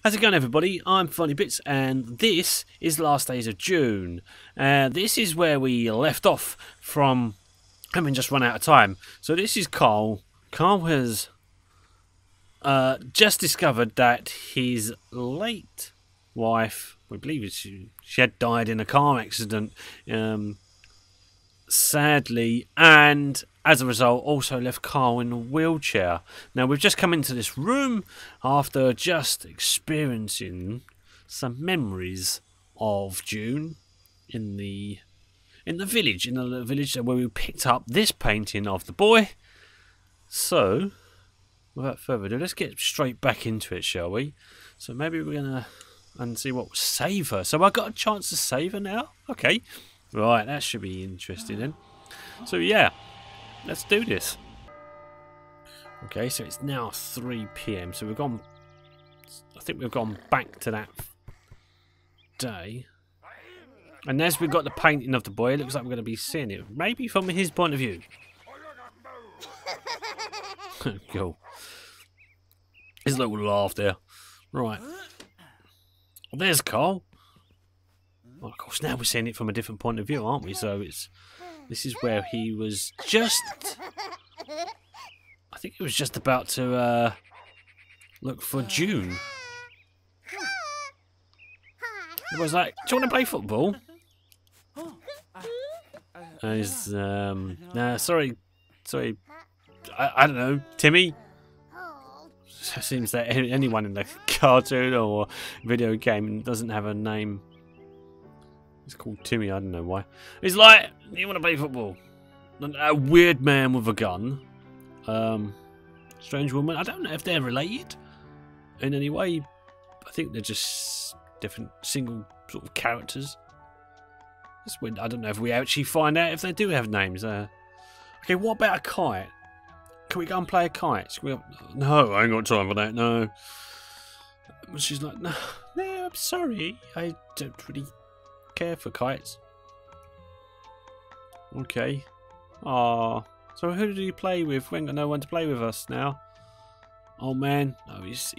How's it going, everybody? I'm Funnybits, and this is the last days of June. This is where we left off from having just run out of time. So this is Carl. Carl has just discovered that his late wife, we believe she had died in a car accident, sadly, and as a result also left Carl in a wheelchair. Now we've just come into this room after just experiencing some memories of June in the village, where we picked up this painting of the boy. So without further ado, let's get straight back into it, shall we? So maybe we're gonna see what will save her. So I got a chance to save her now. Okay, right, that should be interesting then. So yeah, let's do this. Okay, so it's now 3 PM. So we've gone. I think we've gone back to that day. And as we've got the painting of the boy, it looks like we're going to be seeing it, maybe from his point of view. Cool. His little laugh there. Right. Well, there's Carl. Well, of course, now we're seeing it from a different point of view, aren't we? So this is where he was just. I think he was just about to look for June. It was like, "Do you want to play football?" And he's nah, sorry, I don't know, Timmy. It seems that anyone in the cartoon or video game doesn't have a name. It's called Timmy. I don't know why. He's like, "You want to play football?" A weird man with a gun. Strange woman. I don't know if they're related in any way. I think they're just different single sort of characters. I don't know if we actually find out if they do have names. Okay, what about a kite? Can we go and play a kite? No, I ain't got time for that. No. She's like, no, I'm sorry. I don't really care for kites. Okay. Ah. So who do you play with? We ain't got no one to play with us now. Oh man, no, he's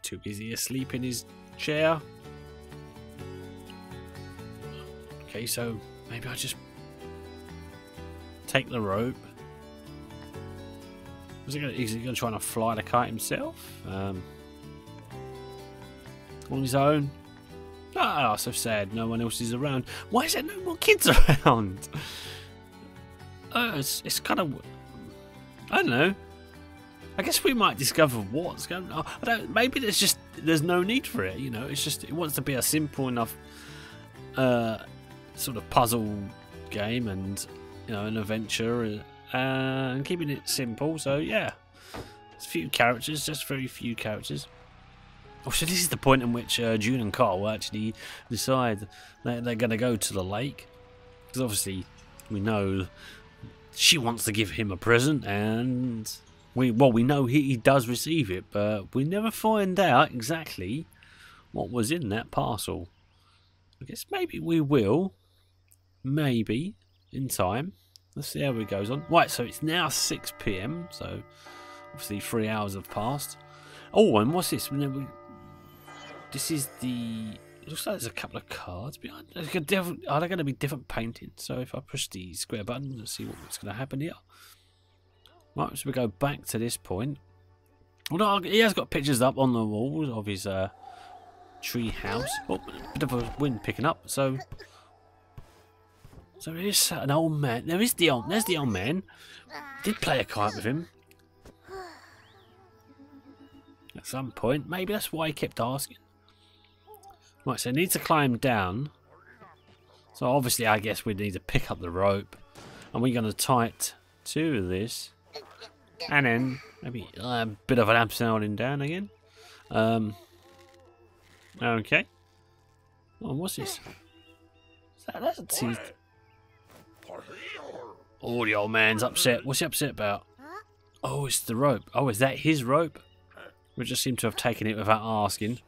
too busy asleep in his chair. Okay, so maybe I just take the rope. Is he gonna try and fly the kite himself? On his own? Ah, so sad. No one else is around. Why is there no more kids around? It's kind of, I don't know. I guess we might discover what's going on. Maybe there's no need for it. You know, it's just it wants to be a simple enough sort of puzzle game, and an adventure, and keeping it simple. So yeah, it's a few characters, just very few characters. Oh, so this is the point in which June and Carl will actually decide that they're going to go to the lake, because obviously we know she wants to give him a present, and we know he does receive it, but we never find out exactly what was in that parcel. I guess maybe we will, maybe in time. Let's see how it goes on. Right, so it's now 6 PM, so obviously 3 hours have passed. Oh, and what's this? This is the. It looks like there's a couple of cards behind. Are they going to be different paintings? So if I push the square button, let's see what's going to happen here. Right, so we go back to this point. Well, no, he has got pictures up on the walls of his tree house. Oh, a bit of a wind picking up. So there is an old man. There's the old man. Did play a kite with him at some point. Maybe that's why he kept asking. Right, so he needs to climb down. So obviously, I guess we need to pick up the rope, and we're going to tie it to this, and then maybe a bit of an upside down again. Okay. Oh, what's this? That's a teeth. Oh, the old man's upset. What's he upset about? Oh, it's the rope. Oh, is that his rope? We just seem to have taken it without asking.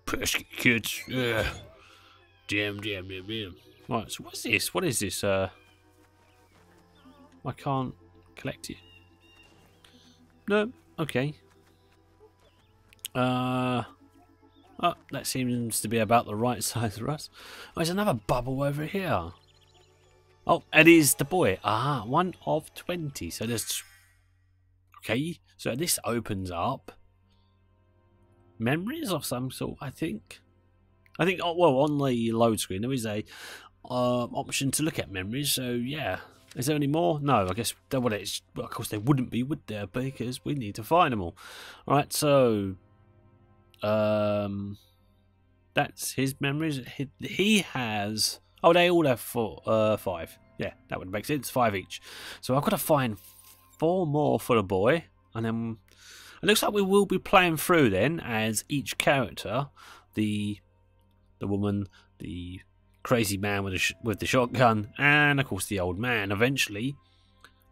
Pesky kids. Yeah. Damn. Right, so what's this? What is this? I can't collect it. No. Okay. Oh, that seems to be about the right size for us. Oh, there's another bubble over here. Oh, it is the boy. Ah, 1 of 20. So there's... Okay, so this opens up memories of some sort, I think. Oh, well, on the load screen there is a option to look at memories. So yeah, is there any more? No, I guess well, of course there wouldn't be, would there? Because we need to find them all. All right, so that's his memories. He has. Oh, they all have 5. Yeah, that would make sense. 5 each. So I've got to find 4 more for the boy, and then it looks like we will be playing through then as each character, the woman, the crazy man with the shotgun, and of course the old man eventually.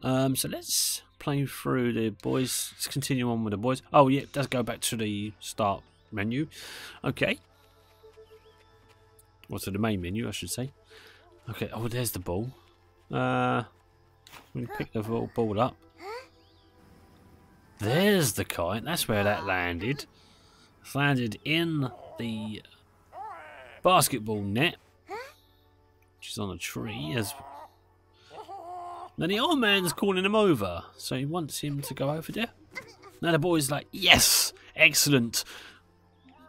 So let's play through the boys. Let's continue on with the boys. Oh yeah, it does go back to the start menu. Okay. Well, to the main menu, I should say. Okay. Oh, there's the ball. We pick the ball up. There's the kite. That's where that landed. It's landed in the basketball net, which is on a tree. Then the old man's calling him over, so he wants him to go over there. Now the boy's like, yes, excellent.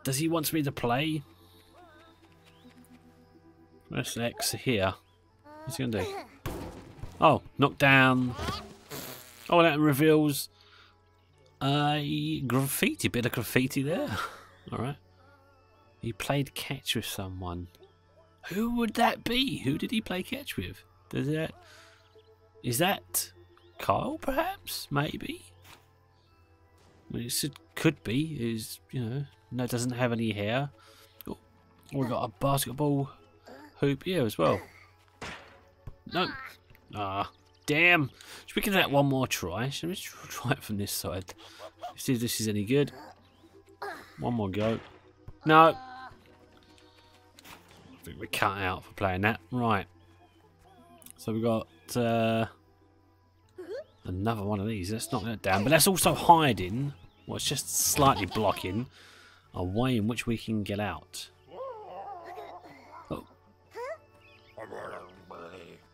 Does he want me to play? Press X here. What's he gonna do? Oh, knock down. Oh, that reveals a graffiti, bit of graffiti there. All right. He played catch with someone. Who would that be? Who did he play catch with? Is that Kyle, perhaps? Maybe. I mean, it could be. No, doesn't have any hair. Oh, we've got a basketball hoop here as well. No. Ah, damn. Should we give that one more try? Should we try it from this side? See if this is any good. One more go. No. I think we're cut out for playing that. Right. So we've got another one of these. Let's knock that down. But that's also hiding. Well, it's just slightly blocking a way in which we can get out. Oh.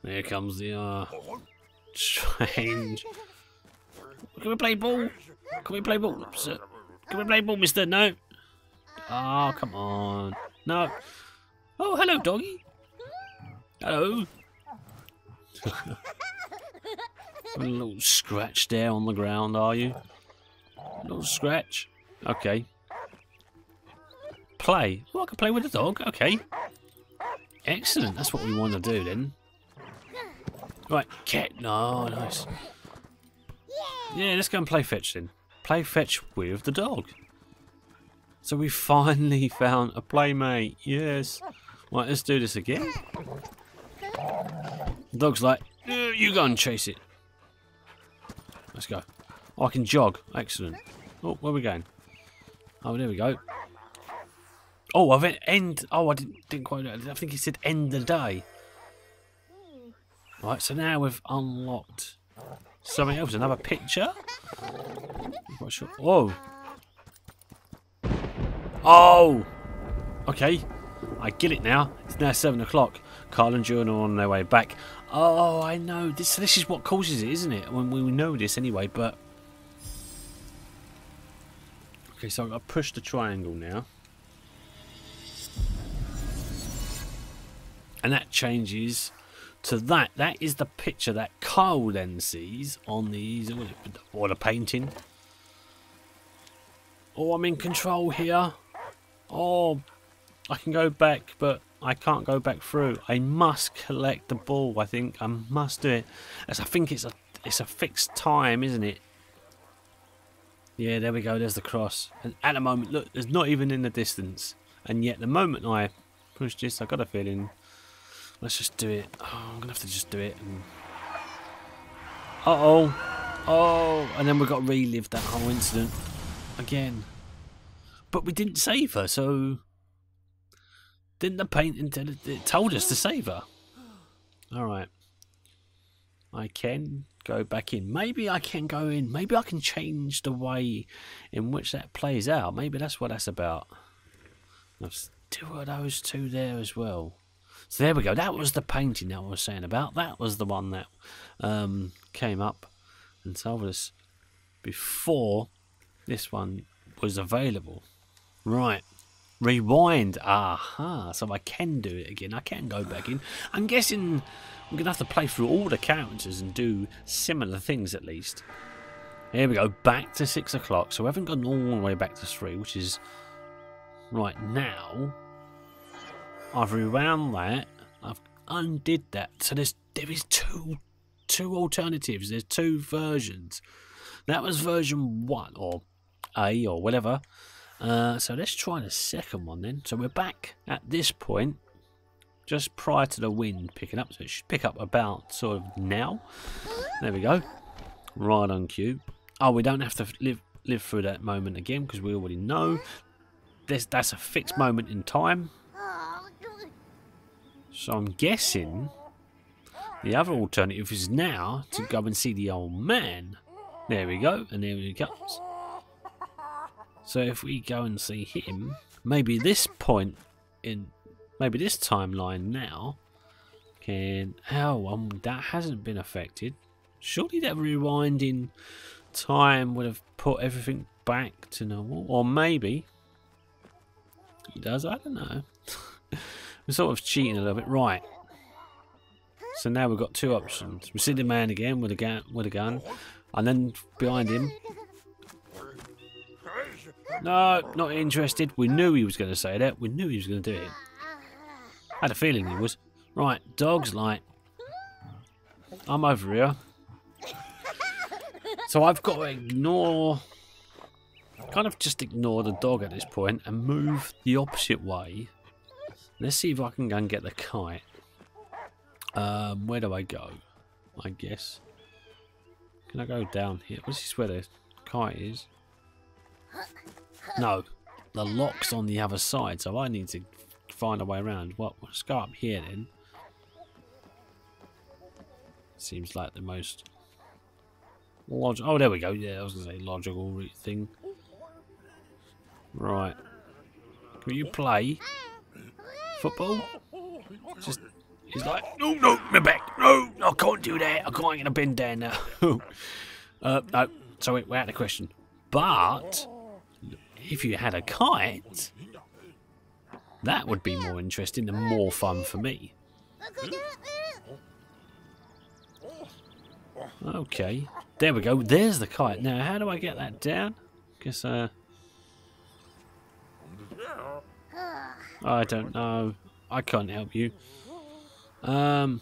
There comes the strange. Can we play ball? Can we play ball? Sir? Can we play ball, mister? No. Oh, come on. No. Oh, hello, doggy. Hello. A little scratch there on the ground, are you? A little scratch. Okay. Play. Oh, I can play with the dog. Okay. Excellent. That's what we want to do then. Right, cat. No, nice. Yeah, let's go and play fetch then. Play fetch with the dog. So we finally found a playmate. Yes. Right, let's do this again. The dog's like, you go and chase it. Let's go. Oh, I can jog. Excellent. Oh, where are we going? Oh, there we go. Oh, I didn't quite. I think it said end the day. Right, so now we've unlocked something else. Another picture. Whoa. Oh. Okay. I get it now. It's now 7 o'clock. Carl and Joan are on their way back. Oh, I know. This is what causes it, isn't it? When we know this anyway, but... Okay, so I've pushed the triangle now. And that changes to that. That is the picture that Carl then sees on the painting. Oh, I'm in control here. Oh, I can go back, but I can't go back through. I must collect the ball. I think I must do it. As I think it's a fixed time, isn't it? Yeah, there we go. There's the cross. And at the moment, look, there's not even in the distance. And yet, the moment I push this, I got a feeling. Let's just do it. Oh, I'm gonna have to just do it. Oh, and then we've got to relive that whole incident again. But we didn't save her, so didn't the painting it told us to save her? All right. I can go back in. Maybe I can go in. Maybe I can change the way in which that plays out. Maybe that's what that's about. There's two of those two there as well. So there we go. That was the painting that I was saying about. That was the one that came up and told us before this one was available. Right. Rewind. Aha. So I can do it again. I can go back in. I'm guessing I'm going to have to play through all the characters and do similar things at least. Here we go. Back to 6 o'clock. So we haven't gone all the way back to 3, which is right now. I've rewound that. I've undid that. So there is two alternatives. There's 2 versions. That was version 1 or A or whatever. So let's try the second one then. So we're back at this point, just prior to the wind picking up. So it should pick up about sort of now. There we go. Right on cue. Oh, we don't have to live through that moment again because we already know. That's a fixed moment in time. So I'm guessing the other alternative is now to go and see the old man. There we go. And there he comes. So if we go and see him, maybe this point in, maybe this timeline now can, that hasn't been affected. Surely that rewinding time would have put everything back to normal, or maybe it does. I don't know. We're sort of cheating a little bit, right? So now we've got 2 options. We see the man again with a gun, and then behind him. No, not interested. We knew he was going to say that. We knew he was going to do it. I had a feeling he was. Right, dog's light. I'm over here. So I've got to ignore... kind of just ignore the dog at this point and move the opposite way. Let's see if I can go and get the kite. Where do I go? I guess. Can I go down here? This is where the kite is. No, the lock's on the other side, so I need to find a way around. What? Let's go up here then. Seems like the most logical. Oh, there we go. Yeah, I was going to say logical thing. Right. Can you play football? Just, he's like, no, my back. No, I can't do that. I can't get a bend down now. No, so we're out of the question. But if you had a kite, that would be more interesting and more fun for me. Okay, there we go. There's the kite. Now, how do I get that down? Guess, I don't know. I can't help you. But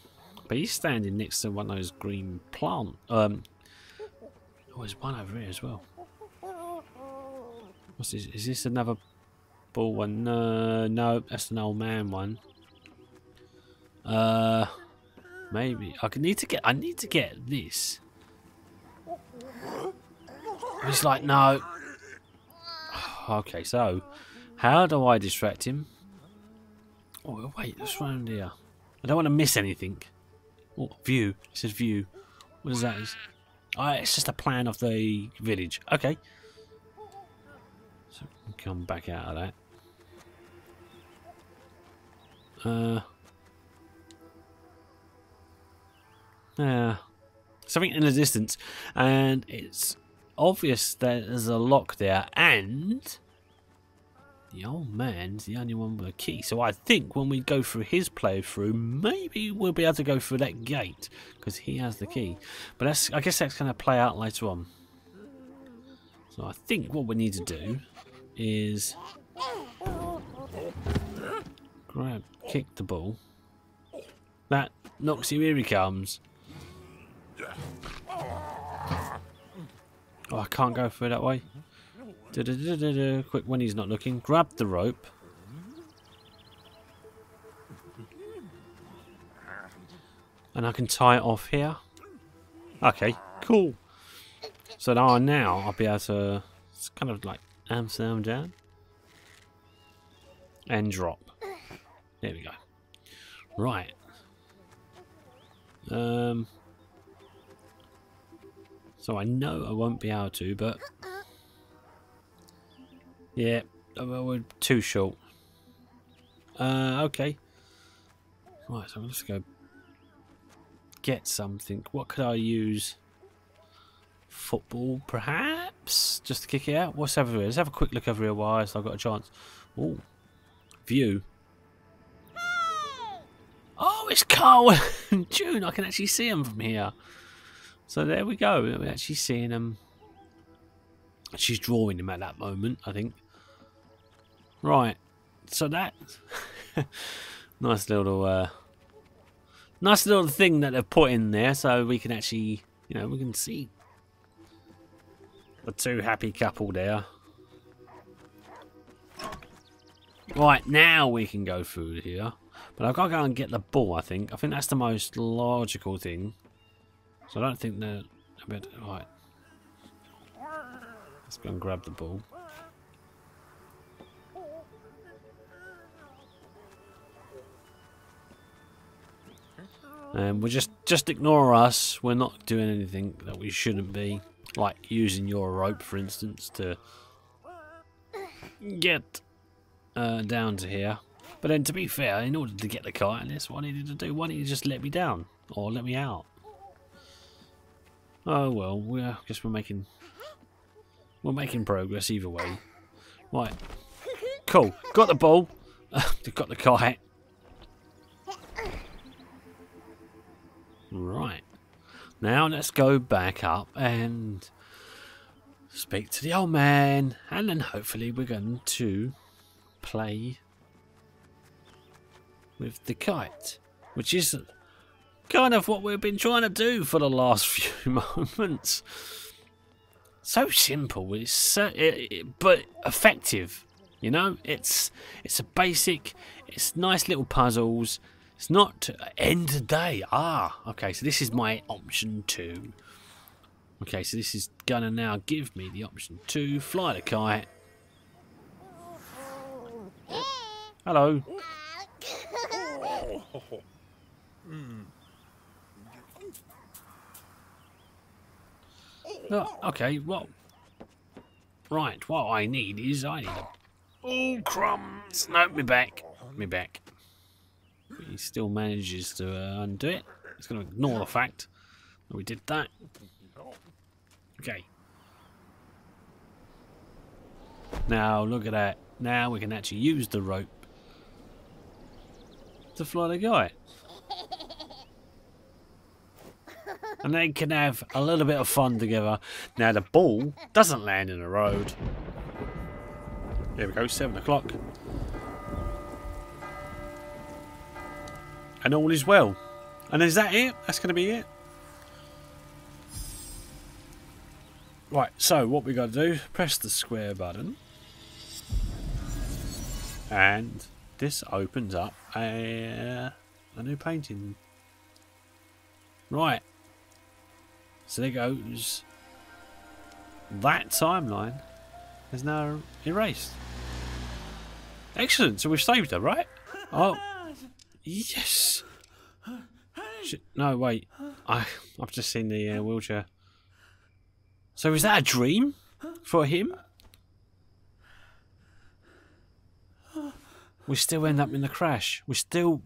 he's standing next to one of those green plant. Oh, there's one over here as well. What's this? Is this another ball one? No, that's an old man one. Maybe I need to get this. He's like, no. Okay, so how do I distract him? Oh wait, what's around here? I don't want to miss anything. Oh, view. It says view. What is that? It's just a plan of the village. Okay. So we can come back out of that. Yeah. Something in the distance, and it's obvious that there's a lock there, and the old man's the only one with a key. So I think when we go through his playthrough, maybe we'll be able to go through that gate because he has the key. But I guess that's going to play out later on. So I think what we need to do is kick the ball. That knocks him. Here he comes. Oh, I can't go through that way. Quick, when he's not looking, grab the rope. And I can tie it off here. Okay, cool. So now I'll be able to, it's kind of like Amsterdam down. And drop. There we go. Right. So I know I won't be able to, but yeah, we're too short. Okay. Right, so let's go get something. What could I use? Football, perhaps? Just to kick it out? What's over here? Let's have a quick look over here whilst I've got a chance. Oh, view. Oh, it's Carl and June. I can actually see them from here. So there we go. We're actually seeing them. She's drawing him at that moment, I think. Right. So that nice little thing that they've put in there, so we can actually, you know, we can see the two happy couple there. Right, now we can go through here. But I've got to go and get the ball, I think. I think that's the most logical thing. So I don't think they're a bit... Right. Let's go and grab the ball. And we'll just ignore us. We're not doing anything that we shouldn't be. Like using your rope, for instance, to get down to here. But then, to be fair, in order to get the kite in this, what I needed to do, why didn't you just let me down? Or let me out? Oh well, I guess we're making progress either way. Right. Cool. Got the ball. Got the kite. Right. Now let's go back up and speak to the old man. And then hopefully we're going to play with the kite. Which is kind of what we've been trying to do for the last few moments. So simple, it's so, but effective. You know, it's a basic, it's nice little puzzles. It's not end the day. Ah, okay. So this is my option 2. Okay, so this is gonna now give me the option 2. Fly the kite. Hello. Oh, okay, well, right, what I need is, oh, crumbs, no, me back, He still manages to undo it. It's going to ignore the fact that we did that. Okay. Now, look at that. Now we can actually use the rope to fly the guy. And they can have a little bit of fun together. Now the ball doesn't land in the road. There we go, 7 o'clock. And all is well. And is that it? That's going to be it. Right, so what we got to do, press the square button. And this opens up a new painting. Right. So there goes. That timeline is now erased. Excellent. So we've saved her, right? Oh, yes. No, wait. I've just seen the wheelchair. So is that a dream for him? We still end up in the crash.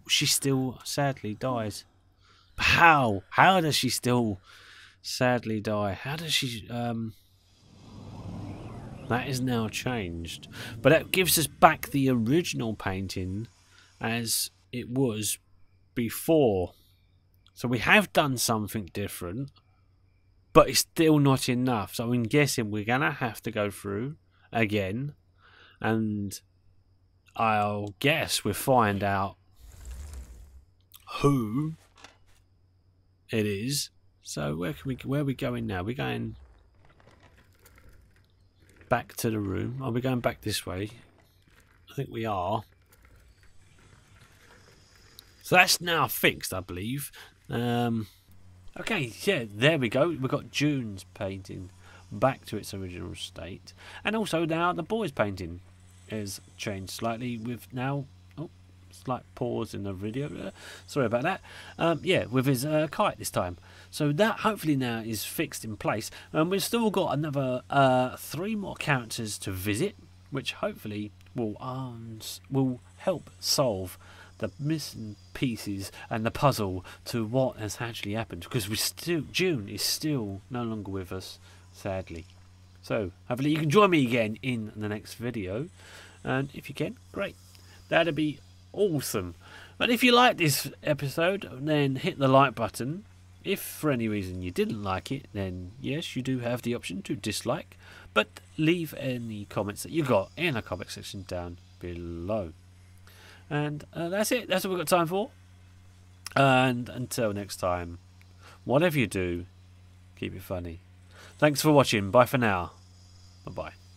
She still sadly dies. But how? How does she still sadly die? How does she that is now changed. But that gives us back the original painting as it was before. So we have done something different, but it's still not enough. So I'm guessing we're gonna have to go through again, and I'll guess we'll find out who it is. So where are we going now? We're going back to the room. Are we going back this way? I think we are. So that's now fixed, I believe. Okay, yeah, there we go. We've got June's painting back to its original state. And also now the boy's painting is changed slightly with now... Oh, slight pause in the video. Sorry about that. Yeah, with his kite this time. So that hopefully now is fixed in place. And we've still got another 3 more characters to visit, which hopefully will help solve the missing pieces and the puzzle to what has actually happened. Because June is still no longer with us, sadly. So hopefully you can join me again in the next video. And if you can, great. That'd be awesome. But if you like this episode, then hit the like button. If for any reason you didn't like it, then yes, you do have the option to dislike. But leave any comments that you got in the comment section down below. And that's it. That's all we've got time for. And until next time, whatever you do, keep it funny. Thanks for watching. Bye for now. Bye-bye.